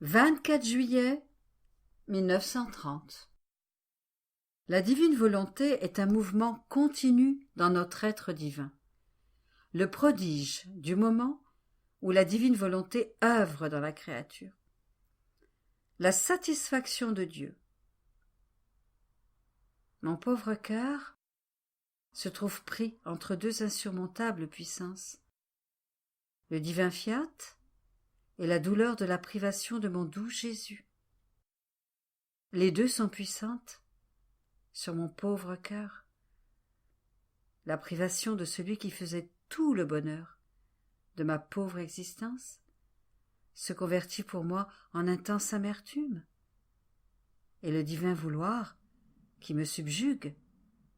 24 juillet 1930. La divine volonté est un mouvement continu dans notre être divin. Le prodige du moment où la divine volonté œuvre dans la créature. La satisfaction de Dieu. Mon pauvre cœur se trouve pris entre deux insurmontables puissances. Le divin fiat et la douleur de la privation de mon doux Jésus. Les deux sont puissantes sur mon pauvre cœur. La privation de celui qui faisait tout le bonheur de ma pauvre existence se convertit pour moi en intense amertume, et le divin vouloir qui me subjugue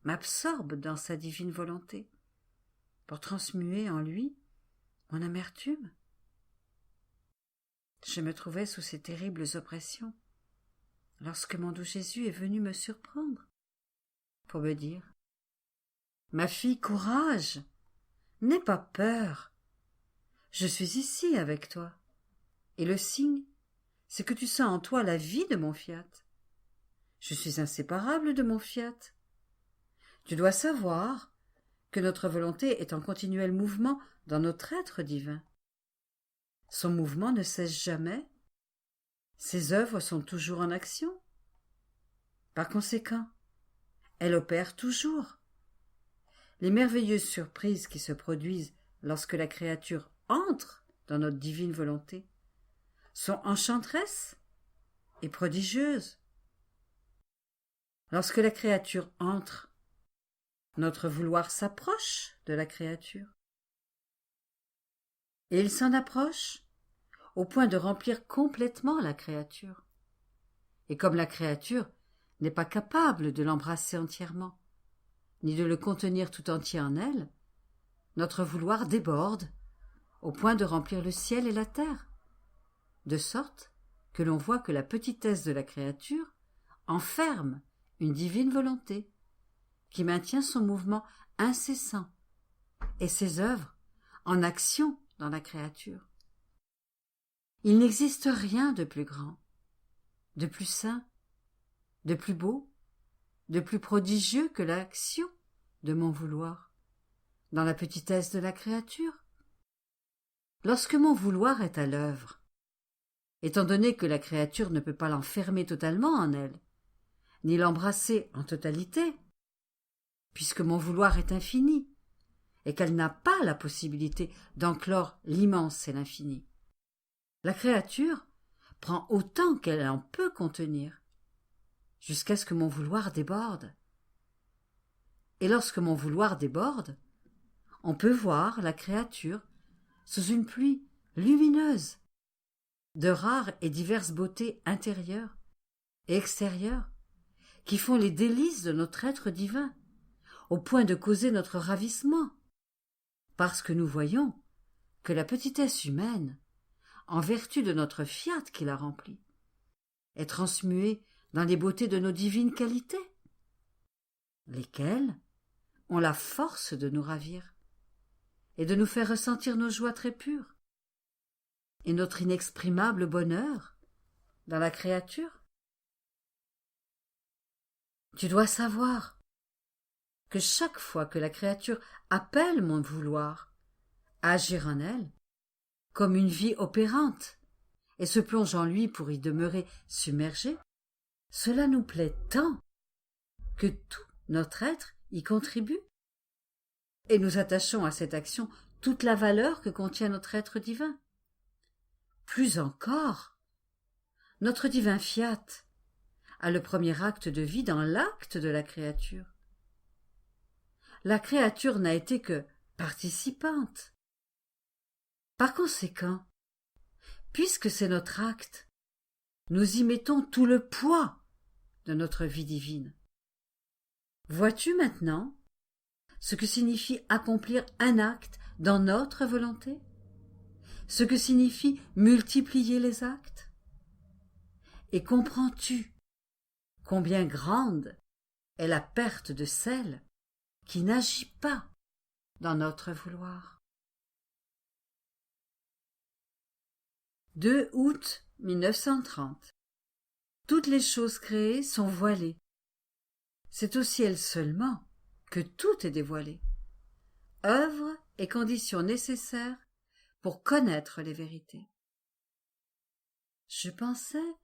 m'absorbe dans sa divine volonté pour transmuer en lui mon amertume. Je me trouvais sous ces terribles oppressions lorsque mon doux Jésus est venu me surprendre pour me dire « Ma fille, courage, n'aie pas peur, je suis ici avec toi, et le signe, c'est que tu sens en toi la vie de mon fiat. Je suis inséparable de mon fiat. Tu dois savoir que notre volonté est en continuel mouvement dans notre être divin. Son mouvement ne cesse jamais. Ses œuvres sont toujours en action. Par conséquent, elle opère toujours. Les merveilleuses surprises qui se produisent lorsque la créature entre dans notre divine volonté sont enchanteresses et prodigieuses. Lorsque la créature entre, notre vouloir s'approche de la créature. Et il s'en approche au point de remplir complètement la créature. Et comme la créature n'est pas capable de l'embrasser entièrement, ni de le contenir tout entier en elle, notre vouloir déborde au point de remplir le ciel et la terre, de sorte que l'on voit que la petitesse de la créature enferme une divine volonté qui maintient son mouvement incessant et ses œuvres en action dans la créature. Il n'existe rien de plus grand, de plus saint, de plus beau, de plus prodigieux que l'action de mon vouloir dans la petitesse de la créature. Lorsque mon vouloir est à l'œuvre, étant donné que la créature ne peut pas l'enfermer totalement en elle, ni l'embrasser en totalité, puisque mon vouloir est infini, et qu'elle n'a pas la possibilité d'enclore l'immense et l'infini. La créature prend autant qu'elle en peut contenir, jusqu'à ce que mon vouloir déborde. Et lorsque mon vouloir déborde, on peut voir la créature sous une pluie lumineuse, de rares et diverses beautés intérieures et extérieures, qui font les délices de notre être divin, au point de causer notre ravissement, parce que nous voyons que la petitesse humaine, en vertu de notre fiat qui la remplit, est transmuée dans les beautés de nos divines qualités, lesquelles ont la force de nous ravir et de nous faire ressentir nos joies très pures et notre inexprimable bonheur dans la créature. Tu dois savoir que chaque fois que la créature appelle mon vouloir à agir en elle, comme une vie opérante, et se plonge en lui pour y demeurer submergé, cela nous plaît tant que tout notre être y contribue, et nous attachons à cette action toute la valeur que contient notre être divin. Plus encore, notre divin fiat a le premier acte de vie dans l'acte de la créature. La créature n'a été que participante. Par conséquent, puisque c'est notre acte, nous y mettons tout le poids de notre vie divine. Vois-tu maintenant ce que signifie accomplir un acte dans notre volonté? Ce que signifie multiplier les actes? Et comprends-tu combien grande est la perte de celle qui n'agit pas dans notre vouloir? 2 août 1930. Toutes les choses créées sont voilées. C'est au ciel seulement que tout est dévoilé. Œuvre et conditions nécessaires pour connaître les vérités. Je pensais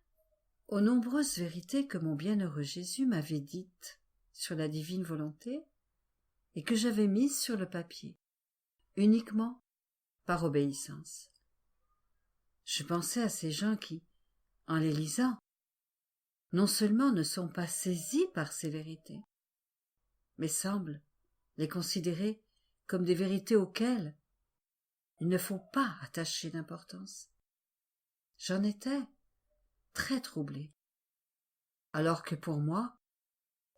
aux nombreuses vérités que mon bienheureux Jésus m'avait dites sur la divine volonté et que j'avais mises sur le papier, uniquement par obéissance. Je pensais à ces gens qui, en les lisant, non seulement ne sont pas saisis par ces vérités, mais semblent les considérer comme des vérités auxquelles il ne faut pas attacher d'importance. J'en étais très troublée, alors que pour moi,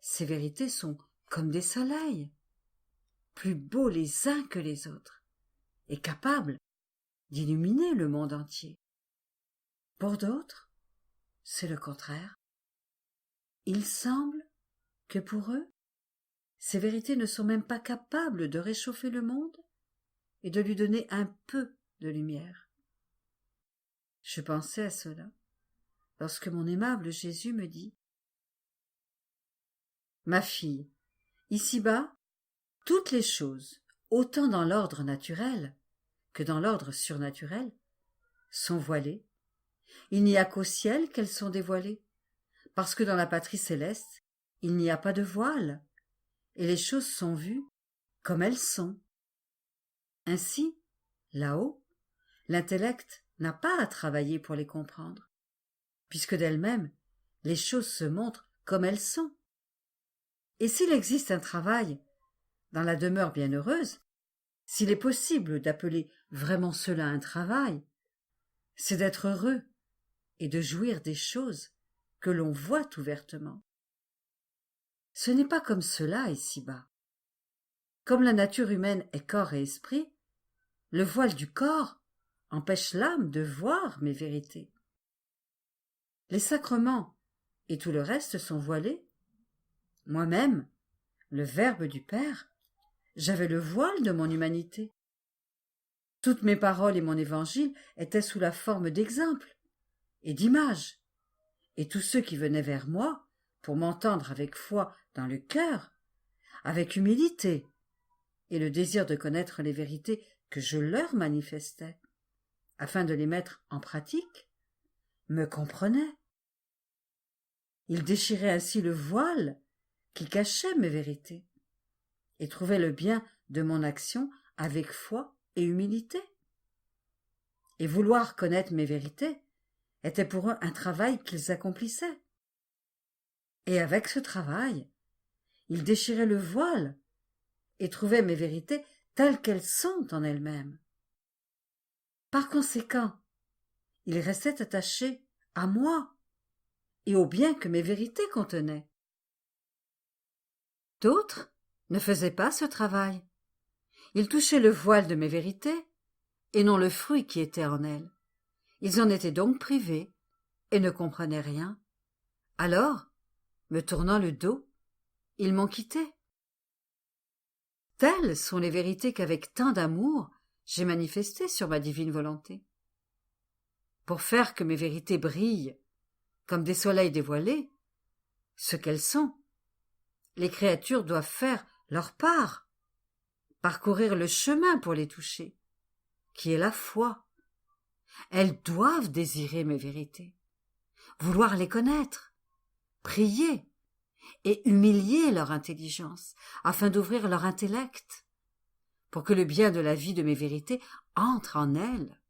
ces vérités sont comme des soleils, plus beaux les uns que les autres, et capables d'illuminer le monde entier. Pour d'autres, c'est le contraire. Il semble que pour eux, ces vérités ne sont même pas capables de réchauffer le monde et de lui donner un peu de lumière. Je pensais à cela lorsque mon aimable Jésus me dit « Ma fille, ici-bas, toutes les choses, autant dans l'ordre naturel que dans l'ordre surnaturel, sont voilées. Il n'y a qu'au ciel qu'elles sont dévoilées, parce que dans la patrie céleste, il n'y a pas de voile, et les choses sont vues comme elles sont. Ainsi, là-haut, l'intellect n'a pas à travailler pour les comprendre, puisque d'elles-mêmes, les choses se montrent comme elles sont. Et s'il existe un travail dans la demeure bienheureuse, s'il est possible d'appeler vraiment cela un travail, c'est d'être heureux et de jouir des choses que l'on voit ouvertement. Ce n'est pas comme cela ici-bas. Comme la nature humaine est corps et esprit, le voile du corps empêche l'âme de voir mes vérités. Les sacrements et tout le reste sont voilés. Moi-même, le Verbe du Père, j'avais le voile de mon humanité. Toutes mes paroles et mon évangile étaient sous la forme d'exemples et d'images, et tous ceux qui venaient vers moi pour m'entendre avec foi dans le cœur, avec humilité et le désir de connaître les vérités que je leur manifestais, afin de les mettre en pratique, me comprenaient. Ils déchiraient ainsi le voile qui cachait mes vérités, et trouvaient le bien de mon action avec foi et humilité. Et vouloir connaître mes vérités était pour eux un travail qu'ils accomplissaient. Et avec ce travail, ils déchiraient le voile et trouvaient mes vérités telles qu'elles sont en elles-mêmes. Par conséquent, ils restaient attachés à moi et au bien que mes vérités contenaient. D'autres ne faisaient pas ce travail. Ils touchaient le voile de mes vérités et non le fruit qui était en elles. Ils en étaient donc privés et ne comprenaient rien. Alors, me tournant le dos, ils m'ont quitté. Telles sont les vérités qu'avec tant d'amour j'ai manifestées sur ma divine volonté. Pour faire que mes vérités brillent comme des soleils dévoilés, ce qu'elles sont, les créatures doivent faire leur part, parcourir le chemin pour les toucher, qui est la foi. Elles doivent désirer mes vérités, vouloir les connaître, prier et humilier leur intelligence afin d'ouvrir leur intellect pour que le bien de la vie de mes vérités entre en elles.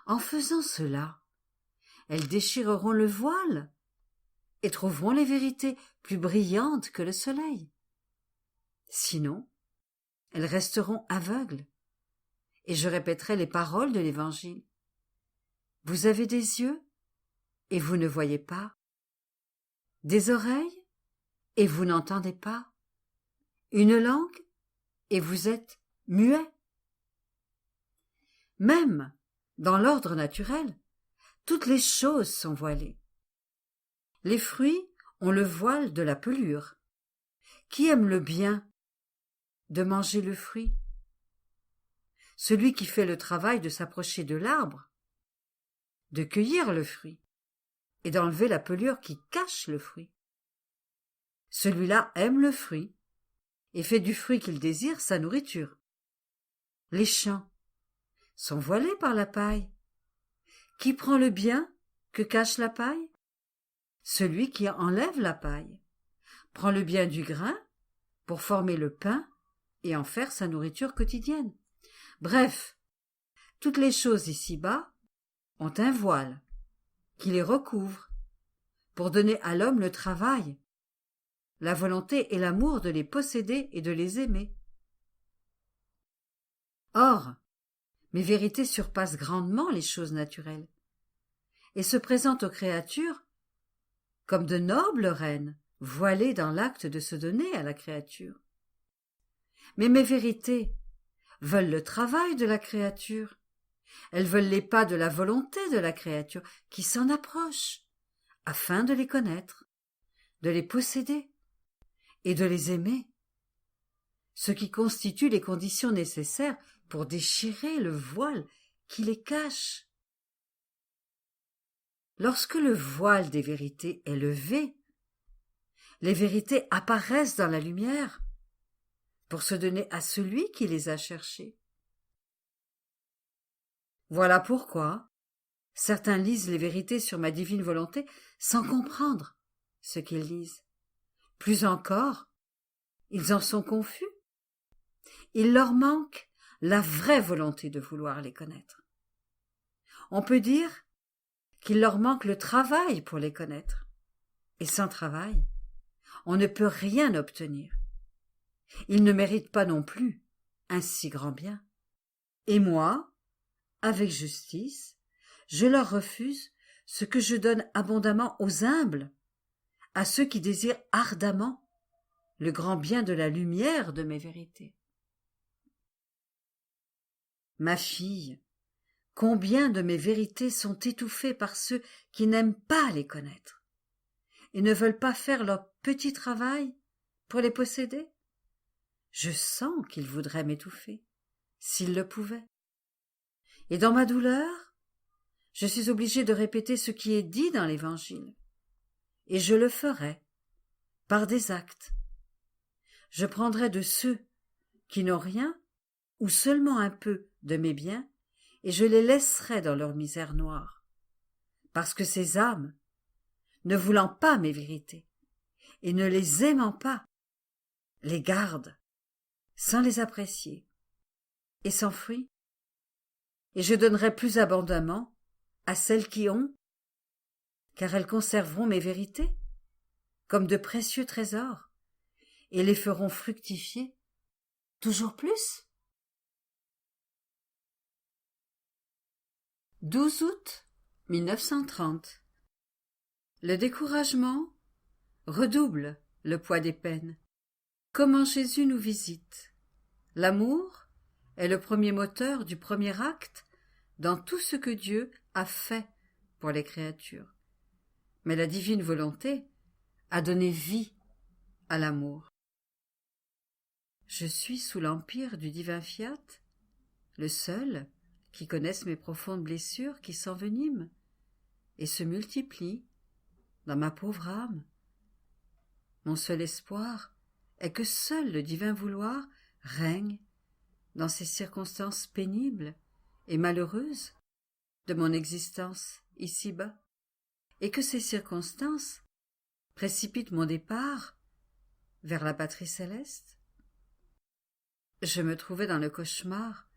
En faisant cela, elles déchireront le voile et trouveront les vérités plus brillantes que le soleil. Sinon, elles resteront aveugles et je répéterai les paroles de l'Évangile. Vous avez des yeux et vous ne voyez pas, des oreilles et vous n'entendez pas, une langue et vous êtes muets. Même dans l'ordre naturel, toutes les choses sont voilées. Les fruits ont le voile de la pelure. Qui aime le bien de manger le fruit? Celui qui fait le travail de s'approcher de l'arbre de cueillir le fruit et d'enlever la pelure qui cache le fruit. Celui-là aime le fruit et fait du fruit qu'il désire sa nourriture. Les champs sont voilés par la paille. Qui prend le bien que cache la paille? Celui qui enlève la paille prend le bien du grain pour former le pain et en faire sa nourriture quotidienne. Bref, toutes les choses ici-bas ont un voile qui les recouvre pour donner à l'homme le travail, la volonté et l'amour de les posséder et de les aimer. Or, mes vérités surpassent grandement les choses naturelles et se présentent aux créatures comme de nobles reines voilées dans l'acte de se donner à la créature. Mais mes vérités veulent le travail de la créature. Elles veulent les pas de la volonté de la créature qui s'en approche, afin de les connaître, de les posséder et de les aimer, ce qui constitue les conditions nécessaires pour déchirer le voile qui les cache. Lorsque le voile des vérités est levé, les vérités apparaissent dans la lumière pour se donner à celui qui les a cherchées. Voilà pourquoi certains lisent les vérités sur ma divine volonté sans comprendre ce qu'ils lisent. Plus encore, ils en sont confus. Il leur manque la vraie volonté de vouloir les connaître. On peut dire qu'il leur manque le travail pour les connaître. Et sans travail, on ne peut rien obtenir. Ils ne méritent pas non plus un si grand bien. Et moi, avec justice, je leur refuse ce que je donne abondamment aux humbles, à ceux qui désirent ardemment le grand bien de la lumière de mes vérités. Ma fille, combien de mes vérités sont étouffées par ceux qui n'aiment pas les connaître et ne veulent pas faire leur petit travail pour les posséder? Je sens qu'ils voudraient m'étouffer, s'ils le pouvaient. Et dans ma douleur, je suis obligée de répéter ce qui est dit dans l'Évangile. Et je le ferai, par des actes. Je prendrai de ceux qui n'ont rien, ou seulement un peu de mes biens, et je les laisserai dans leur misère noire. Parce que ces âmes, ne voulant pas mes vérités, et ne les aimant pas, les gardent, sans les apprécier, et s'enfuient. Et je donnerai plus abondamment à celles qui ont, car elles conserveront mes vérités comme de précieux trésors et les feront fructifier toujours plus. 12 août 1930. Le découragement redouble le poids des peines. Comment Jésus nous visite. L'amour est le premier moteur du premier acte dans tout ce que Dieu a fait pour les créatures. Mais la divine volonté a donné vie à l'amour. Je suis sous l'empire du divin fiat, le seul qui connaisse mes profondes blessures qui s'enveniment et se multiplient dans ma pauvre âme. Mon seul espoir est que seul le divin vouloir règne dans ces circonstances pénibles et malheureuses de mon existence ici-bas, et que ces circonstances précipitent mon départ vers la patrie céleste. Je me trouvais dans le cauchemar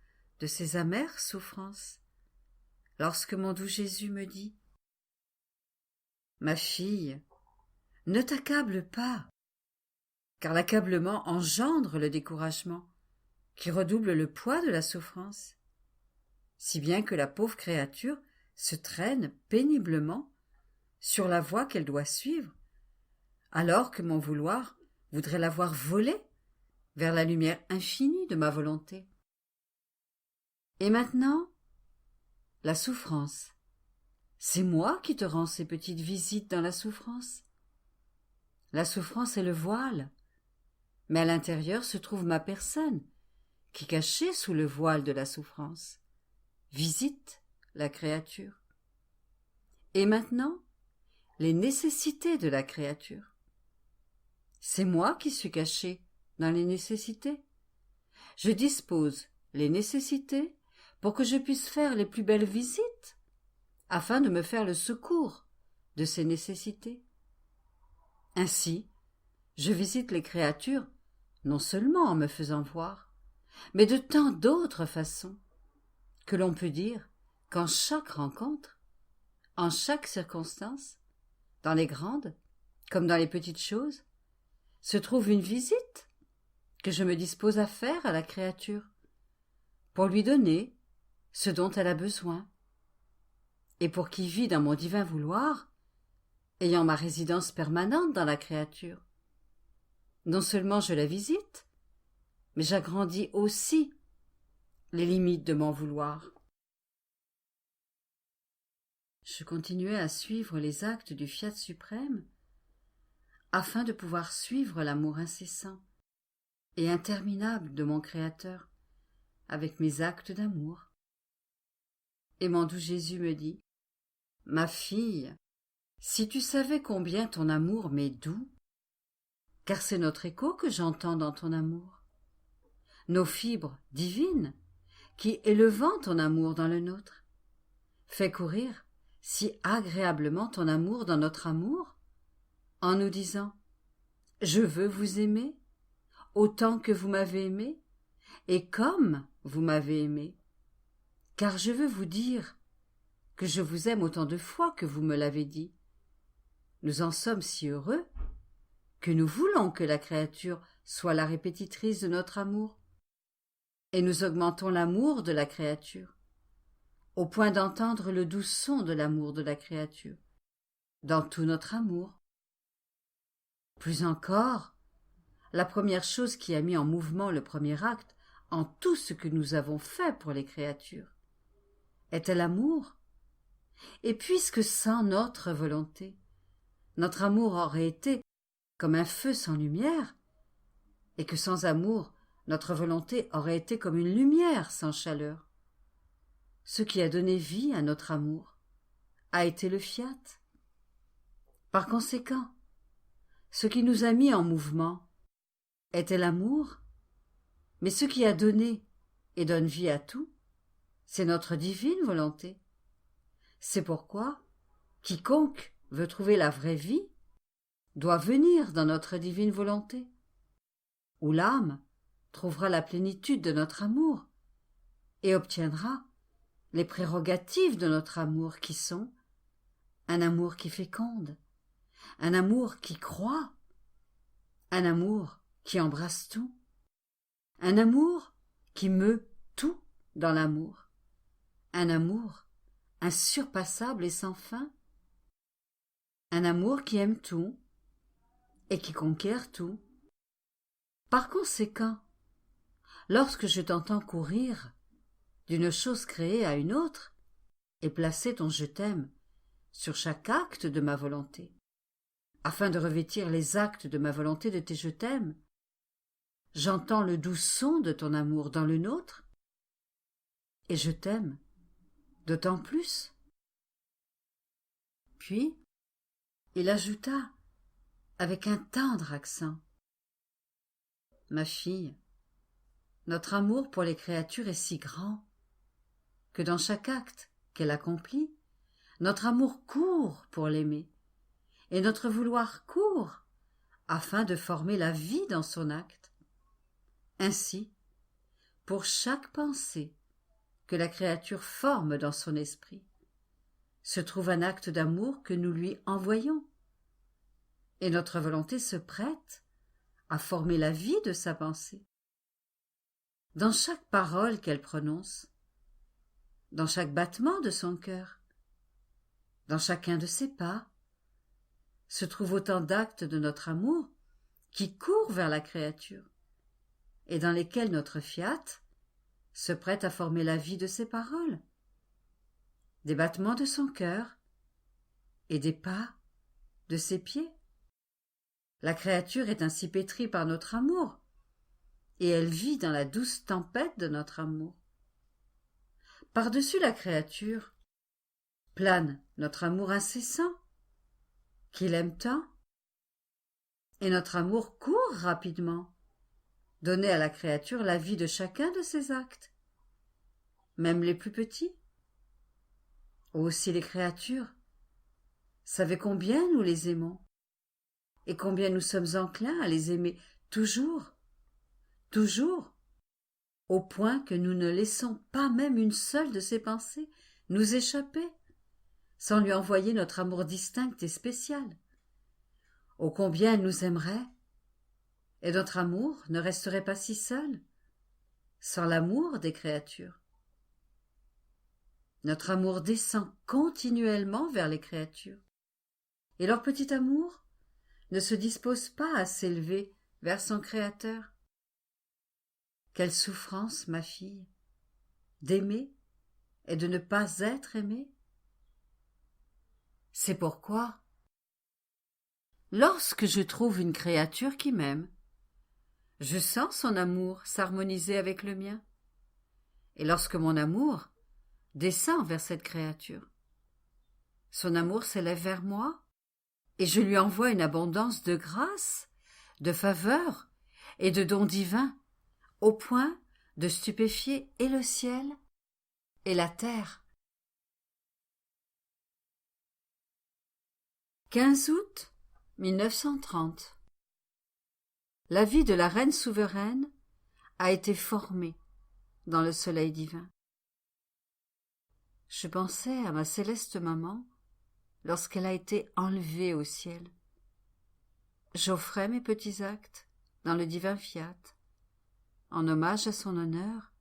de ces amères souffrances, lorsque mon doux Jésus me dit « Ma fille, ne t'accable pas, car l'accablement engendre le découragement, qui redouble le poids de la souffrance, si bien que la pauvre créature se traîne péniblement sur la voie qu'elle doit suivre, alors que mon vouloir voudrait l'avoir volée vers la lumière infinie de ma volonté. Et maintenant, la souffrance. C'est moi qui te rends ces petites visites dans la souffrance. La souffrance est le voile, mais à l'intérieur se trouve ma personne, qui, cachée sous le voile de la souffrance, visite la créature. Et maintenant, les nécessités de la créature. C'est moi qui suis caché dans les nécessités. Je dispose les nécessités pour que je puisse faire les plus belles visites, afin de me faire le secours de ces nécessités. Ainsi, je visite les créatures non seulement en me faisant voir, mais de tant d'autres façons, que l'on peut dire qu'en chaque rencontre, en chaque circonstance, dans les grandes comme dans les petites choses, se trouve une visite que je me dispose à faire à la créature, pour lui donner ce dont elle a besoin, et pour qui vit dans mon divin vouloir, ayant ma résidence permanente dans la créature. Non seulement je la visite, mais j'agrandis aussi les limites de mon vouloir. Je continuais à suivre les actes du fiat suprême, afin de pouvoir suivre l'amour incessant et interminable de mon Créateur, avec mes actes d'amour. Et mon doux Jésus me dit, « Ma fille, si tu savais combien ton amour m'est doux, car c'est notre écho que j'entends dans ton amour, nos fibres divines, qui, élevant ton amour dans le nôtre, fait courir si agréablement ton amour dans notre amour, en nous disant « Je veux vous aimer, autant que vous m'avez aimé, et comme vous m'avez aimé, car je veux vous dire que je vous aime autant de fois que vous me l'avez dit. Nous en sommes si heureux que nous voulons que la créature soit la répétitrice de notre amour, et nous augmentons l'amour de la créature, au point d'entendre le doux son de l'amour de la créature, dans tout notre amour. Plus encore, la première chose qui a mis en mouvement le premier acte en tout ce que nous avons fait pour les créatures était l'amour. Et puisque sans notre volonté, notre amour aurait été comme un feu sans lumière, et que sans amour, notre volonté aurait été comme une lumière sans chaleur, ce qui a donné vie à notre amour a été le fiat. Par conséquent, ce qui nous a mis en mouvement était l'amour, mais ce qui a donné et donne vie à tout, c'est notre divine volonté. C'est pourquoi quiconque veut trouver la vraie vie doit venir dans notre divine volonté, où l'âme trouvera la plénitude de notre amour et obtiendra les prérogatives de notre amour qui sont un amour qui féconde, un amour qui croit, un amour qui embrasse tout, un amour qui meut tout dans l'amour, un amour insurpassable et sans fin, un amour qui aime tout et qui conquiert tout. Par conséquent, lorsque je t'entends courir d'une chose créée à une autre et placer ton je t'aime sur chaque acte de ma volonté, afin de revêtir les actes de ma volonté de tes je t'aime, j'entends le doux son de ton amour dans le nôtre, et je t'aime d'autant plus. Puis, il ajouta, avec un tendre accent, « Ma fille, notre amour pour les créatures est si grand que dans chaque acte qu'elle accomplit, notre amour court pour l'aimer, et notre vouloir court afin de former la vie dans son acte. Ainsi, pour chaque pensée que la créature forme dans son esprit, se trouve un acte d'amour que nous lui envoyons, et notre volonté se prête à former la vie de sa pensée. Dans chaque parole qu'elle prononce, dans chaque battement de son cœur, dans chacun de ses pas, se trouvent autant d'actes de notre amour qui courent vers la créature, et dans lesquels notre fiat se prête à former la vie de ses paroles, des battements de son cœur et des pas de ses pieds. La créature est ainsi pétrie par notre amour, et elle vit dans la douce tempête de notre amour. Par-dessus la créature, plane notre amour incessant, qu'il aime tant, et notre amour court rapidement, donner à la créature la vie de chacun de ses actes, même les plus petits. Aussi les créatures, savez combien nous les aimons, et combien nous sommes enclins à les aimer toujours, toujours, au point que nous ne laissons pas même une seule de ses pensées nous échapper, sans lui envoyer notre amour distinct et spécial. Ô combien elle nous aimerait, et notre amour ne resterait pas si seul, sans l'amour des créatures. Notre amour descend continuellement vers les créatures, et leur petit amour ne se dispose pas à s'élever vers son Créateur. Quelle souffrance, ma fille, d'aimer et de ne pas être aimée. C'est pourquoi, lorsque je trouve une créature qui m'aime, je sens son amour s'harmoniser avec le mien, et lorsque mon amour descend vers cette créature, son amour s'élève vers moi, et je lui envoie une abondance de grâce, de faveurs et de dons divins, au point de stupéfier et le ciel et la terre. 15 août 1930. La vie de la reine souveraine a été formée dans le soleil divin. Je pensais à ma céleste maman lorsqu'elle a été enlevée au ciel. J'offrais mes petits actes dans le divin fiat, en hommage à son honneur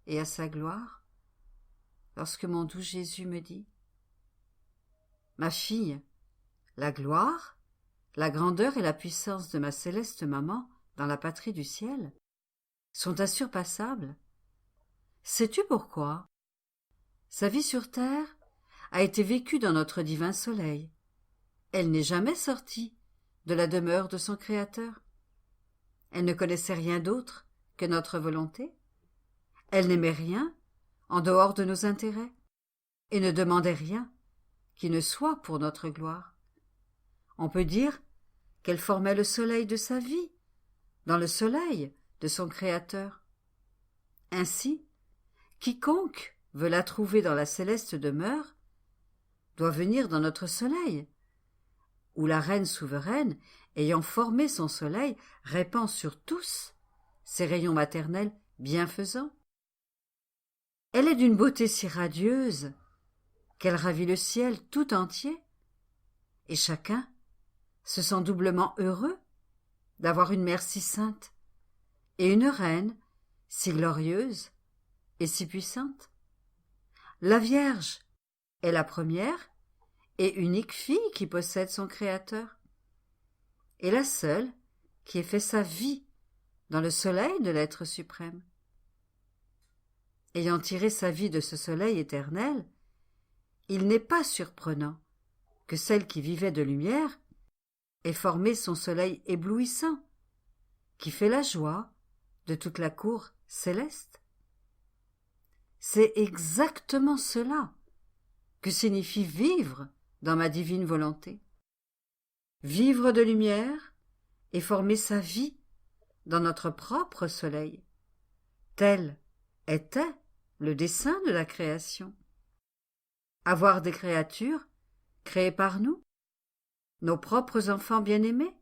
et à sa gloire, lorsque mon doux Jésus me dit « Ma fille, la gloire, la grandeur et la puissance de ma céleste maman dans la patrie du ciel sont insurpassables. Sais-tu pourquoi? Sa vie sur terre a été vécue dans notre divin soleil. Elle n'est jamais sortie de la demeure de son Créateur. Elle ne connaissait rien d'autre que notre volonté. Elle n'aimait rien en dehors de nos intérêts et ne demandait rien qui ne soit pour notre gloire. On peut dire qu'elle formait le soleil de sa vie, dans le soleil de son Créateur. Ainsi, quiconque veut la trouver dans la céleste demeure doit venir dans notre soleil, où la reine souveraine, ayant formé son soleil, répand sur tous ses rayons maternels bienfaisants. Elle est d'une beauté si radieuse qu'elle ravit le ciel tout entier, et chacun se sent doublement heureux d'avoir une mère si sainte et une reine si glorieuse et si puissante. La Vierge est la première et unique fille qui possède son Créateur, et la seule qui ait fait sa vie dans le soleil de l'être suprême. Ayant tiré sa vie de ce soleil éternel, il n'est pas surprenant que celle qui vivait de lumière ait formé son soleil éblouissant, qui fait la joie de toute la cour céleste. C'est exactement cela que signifie vivre dans ma divine volonté. Vivre de lumière et former sa vie dans notre propre soleil. Tel était le dessein de la création. Avoir des créatures créées par nous, nos propres enfants bien-aimés,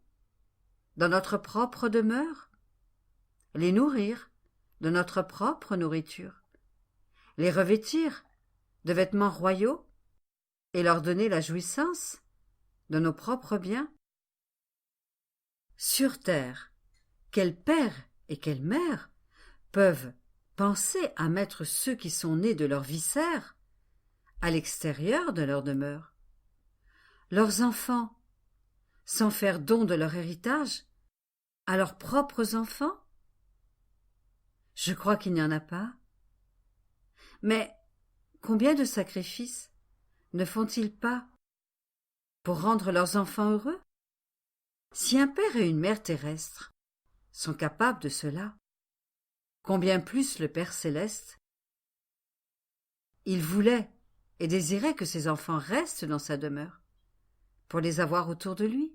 dans notre propre demeure, les nourrir de notre propre nourriture, les revêtir de vêtements royaux et leur donner la jouissance de nos propres biens. Sur terre, quel père et quelle mère peuvent penser à mettre ceux qui sont nés de leurs viscères à l'extérieur de leur demeure? Leurs enfants, sans faire don de leur héritage à leurs propres enfants? Je crois qu'il n'y en a pas. Mais combien de sacrifices ne font-ils pas pour rendre leurs enfants heureux? Si un père et une mère terrestres sont capables de cela, combien plus le Père céleste? Il voulait et désirait que ses enfants restent dans sa demeure, pour les avoir autour de lui,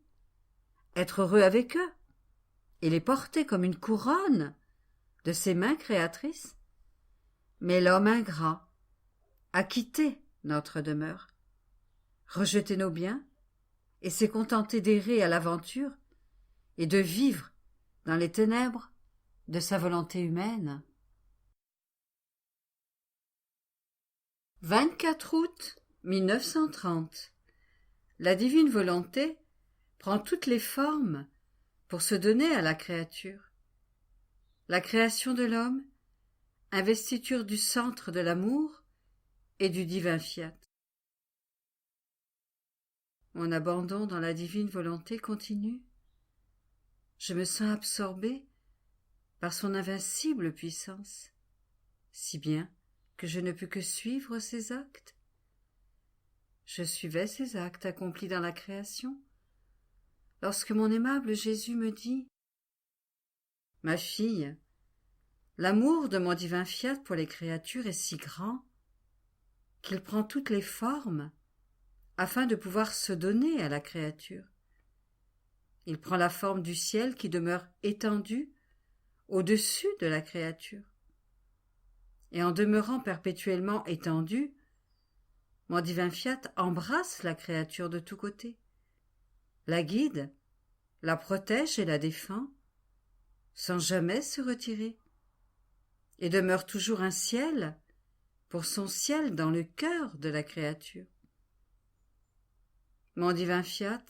être heureux avec eux, et les porter comme une couronne de ses mains créatrices. Mais l'homme ingrat a quitté notre demeure, rejeté nos biens, et s'est contenté d'errer à l'aventure et de vivre dans les ténèbres de sa volonté humaine. 24 août 1930. La divine volonté prend toutes les formes pour se donner à la créature. La création de l'homme, investiture du centre de l'amour et du divin fiat. Mon abandon dans la divine volonté continue. Je me sens absorbé par son invincible puissance, si bien que je ne pus que suivre ses actes. Je suivais ces actes accomplis dans la création, lorsque mon aimable Jésus me dit « Ma fille, l'amour de mon divin fiat pour les créatures est si grand qu'il prend toutes les formes afin de pouvoir se donner à la créature. Il prend la forme du ciel qui demeure étendu au-dessus de la créature. Et en demeurant perpétuellement étendu, mon divin fiat embrasse la créature de tous côtés, la guide, la protège et la défend, sans jamais se retirer, et demeure toujours un ciel pour son ciel dans le cœur de la créature. Mon divin fiat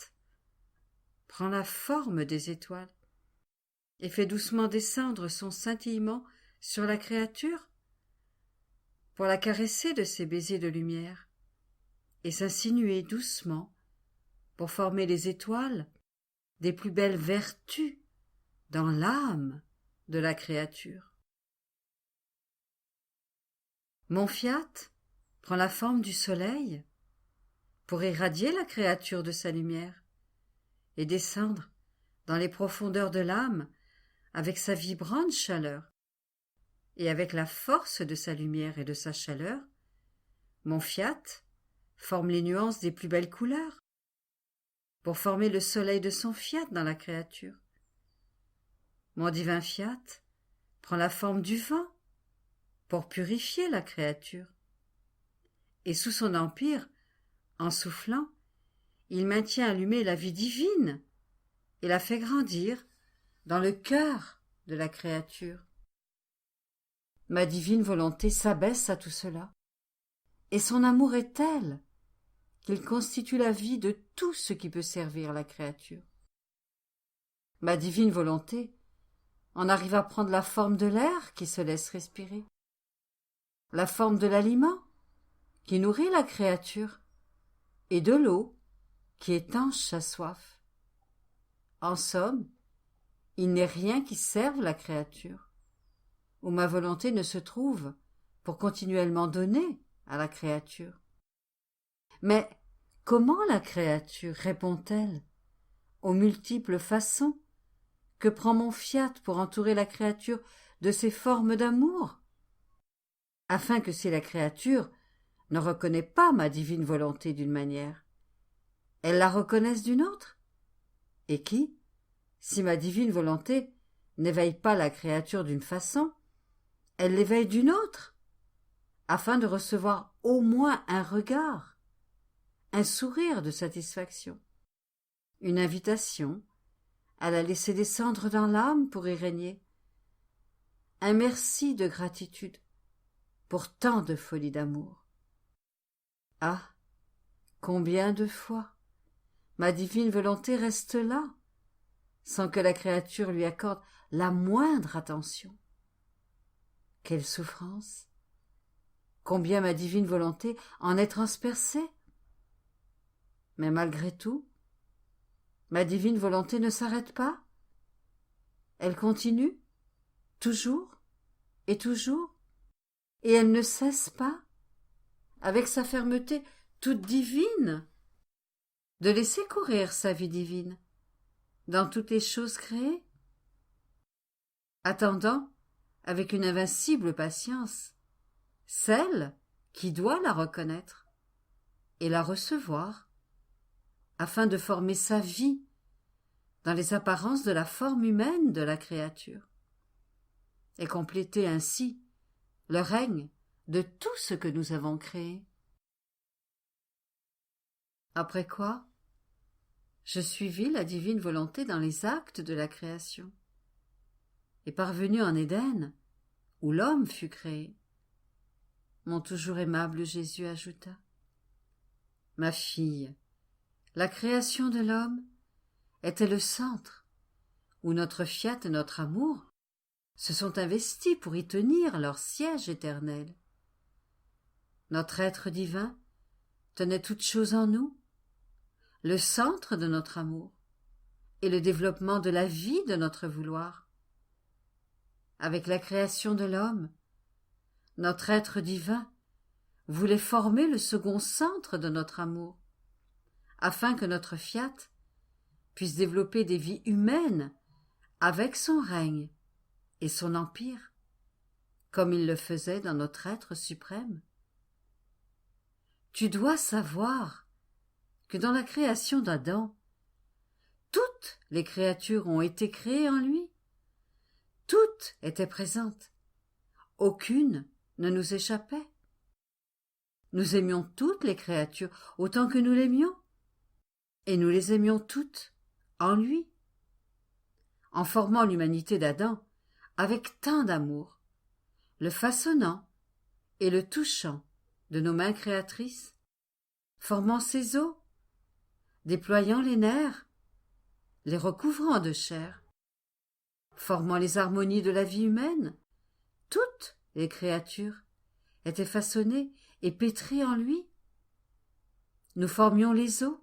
prend la forme des étoiles et fait doucement descendre son scintillement sur la créature pour la caresser de ses baisers de lumière et s'insinuer doucement pour former les étoiles des plus belles vertus dans l'âme de la créature. Mon fiat prend la forme du soleil pour irradier la créature de sa lumière et descendre dans les profondeurs de l'âme avec sa vibrante chaleur. Et avec la force de sa lumière et de sa chaleur, mon fiat forme les nuances des plus belles couleurs pour former le soleil de son fiat dans la créature. Mon divin fiat prend la forme du vent pour purifier la créature. Et sous son empire, en soufflant, il maintient allumée la vie divine et la fait grandir dans le cœur de la créature. Ma divine volonté s'abaisse à tout cela, et son amour est tel qu'il constitue la vie de tout ce qui peut servir la créature. Ma divine volonté en arrive à prendre la forme de l'air qui se laisse respirer, la forme de l'aliment qui nourrit la créature, et de l'eau qui étanche sa soif. En somme, il n'est rien qui serve la créature, où ma volonté ne se trouve pour continuellement donner à la créature. Mais comment la créature répond-elle aux multiples façons que prend mon fiat pour entourer la créature de ses formes d'amour, afin que si la créature ne reconnaît pas ma divine volonté d'une manière, elle la reconnaisse d'une autre, et qui, si ma divine volonté n'éveille pas la créature d'une façon, elle l'éveille d'une autre, afin de recevoir au moins un regard, un sourire de satisfaction, une invitation à la laisser descendre dans l'âme pour y régner, un merci de gratitude pour tant de folie d'amour. Ah, combien de fois ma divine volonté reste là, sans que la créature lui accorde la moindre attention. Quelle souffrance! Combien ma divine volonté en est transpercée! Mais malgré tout, ma divine volonté ne s'arrête pas. Elle continue, toujours, et elle ne cesse pas, avec sa fermeté toute divine, de laisser courir sa vie divine dans toutes les choses créées, attendant, avec une invincible patience, celle qui doit la reconnaître et la recevoir, afin de former sa vie dans les apparences de la forme humaine de la créature, et compléter ainsi le règne de tout ce que nous avons créé. Après quoi, je suivis la divine volonté dans les actes de la création, et parvenu en Éden, où l'homme fut créé, mon toujours aimable Jésus ajouta: « Ma fille, la création de l'homme était le centre où notre fiat et notre amour se sont investis pour y tenir leur siège éternel. Notre être divin tenait toutes choses en nous, le centre de notre amour et le développement de la vie de notre vouloir. Avec la création de l'homme, notre être divin voulait former le second centre de notre amour, afin que notre fiat puisse développer des vies humaines avec son règne et son empire, comme il le faisait dans notre être suprême. Tu dois savoir que dans la création d'Adam, toutes les créatures ont été créées en lui. Toutes étaient présentes. Aucune ne nous échappait. Nous aimions toutes les créatures autant que nous l'aimions, et nous les aimions toutes en lui. En formant l'humanité d'Adam avec tant d'amour, le façonnant et le touchant de nos mains créatrices, formant ses os, déployant les nerfs, les recouvrant de chair, formant les harmonies de la vie humaine, toutes les créatures étaient façonnées et pétries en lui. Nous formions les os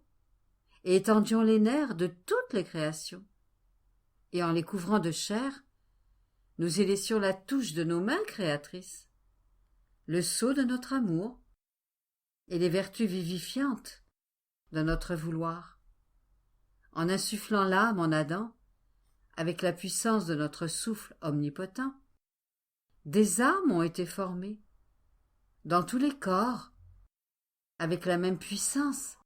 et étendions les nerfs de toutes les créations, et en les couvrant de chair, nous y laissions la touche de nos mains créatrices, le sceau de notre amour et les vertus vivifiantes de notre vouloir. En insufflant l'âme en Adam, avec la puissance de notre souffle omnipotent, des âmes ont été formées, dans tous les corps, avec la même puissance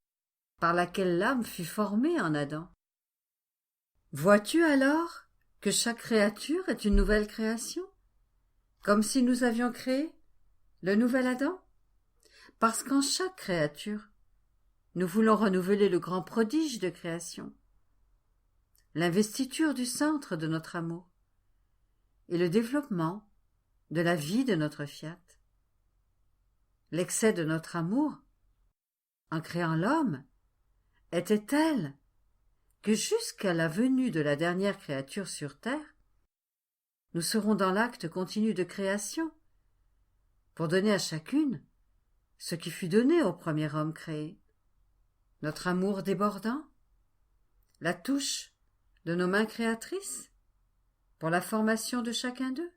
par laquelle l'âme fut formée en Adam. Vois-tu alors que chaque créature est une nouvelle création, comme si nous avions créé le nouvel Adam? Parce qu'en chaque créature, nous voulons renouveler le grand prodige de création, l'investiture du centre de notre amour et le développement de la vie de notre fiat. L'excès de notre amour, en créant l'homme, était tel que jusqu'à la venue de la dernière créature sur terre, nous serons dans l'acte continu de création, pour donner à chacune ce qui fut donné au premier homme créé, notre amour débordant, la touche de nos mains créatrices, pour la formation de chacun d'eux.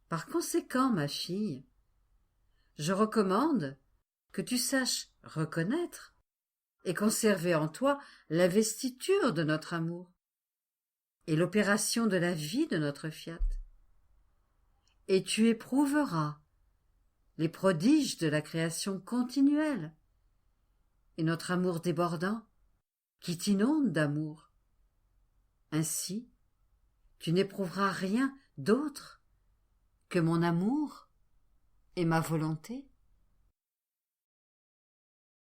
Par conséquent, ma fille, je recommande que tu saches reconnaître et conserver en toi l'investiture de notre amour et l'opération de la vie de notre fiat. Et tu éprouveras les prodiges de la création continuelle et notre amour débordant qui t'inonde d'amour. Ainsi, tu n'éprouveras rien d'autre que mon amour et ma volonté.